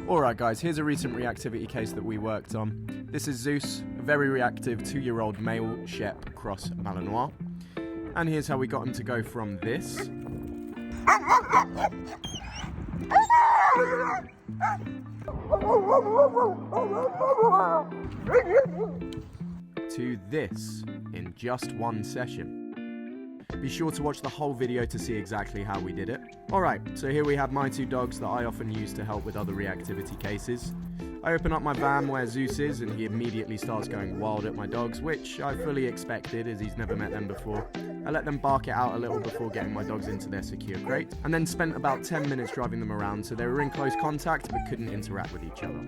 Alright guys, here's a recent reactivity case that we worked on. This is Zeus, a very reactive 2-year-old male Shep cross Malinois. And here's how we got him to go from this to this in just one session. Be sure to watch the whole video to see exactly how we did it. Alright, so here we have my two dogs that I often use to help with other reactivity cases. I open up my van where Zeus is and he immediately starts going wild at my dogs, which I fully expected as he's never met them before. I let them bark it out a little before getting my dogs into their secure crate, and then spent about 10 minutes driving them around so they were in close contact but couldn't interact with each other.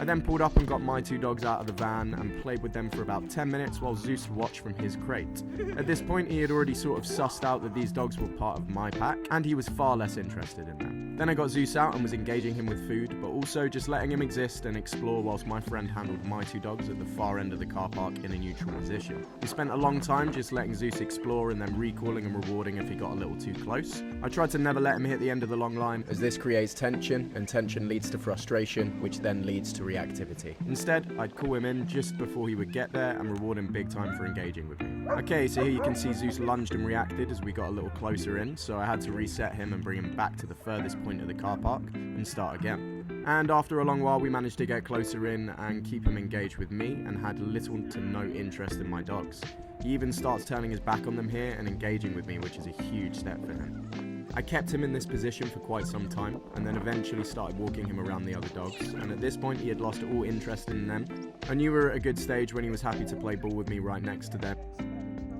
I then pulled up and got my two dogs out of the van and played with them for about 10 minutes while Zeus watched from his crate. At this point he had already sort of sussed out that these dogs were part of my pack, and he was far less interested in them. Then I got Zeus out and was engaging him with food, but also just letting him exist and explore whilst my friend handled my two dogs at the far end of the car park in a neutral position. We spent a long time just letting Zeus explore and then recalling and rewarding if he got a little too close. I tried to never let him hit the end of the long line, as this creates tension, and tension leads to frustration, which then leads to reactivity. Instead, I'd call him in just before he would get there and reward him big time for engaging with me. Okay, so here you can see Zeus lunged and reacted as we got a little closer in, so I had to reset him and bring him back to the furthest point of the car park and start again. And after a long while we managed to get closer in and keep him engaged with me and had little to no interest in my dogs. He even starts turning his back on them here and engaging with me, which is a huge step for him. I kept him in this position for quite some time and then eventually started walking him around the other dogs, and at this point he had lost all interest in them. I knew we were at a good stage when he was happy to play ball with me right next to them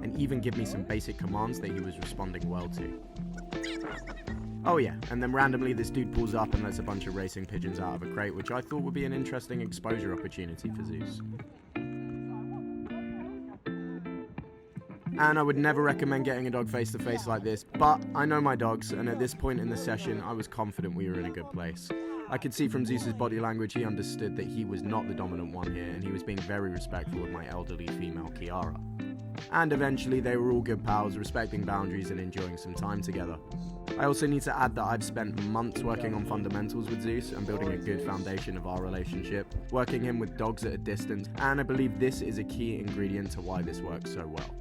and even give me some basic commands that he was responding well to. Oh yeah, and then randomly this dude pulls up and lets a bunch of racing pigeons out of a crate, which I thought would be an interesting exposure opportunity for Zeus. And I would never recommend getting a dog face to face like this, but I know my dogs, and at this point in the session I was confident we were in a good place. I could see from Zeus's body language he understood that he was not the dominant one here, and he was being very respectful of my elderly female Kiara. And eventually they were all good pals, respecting boundaries and enjoying some time together. I also need to add that I've spent months working on fundamentals with Zeus and building a good foundation of our relationship, working him with dogs at a distance, and I believe this is a key ingredient to why this works so well.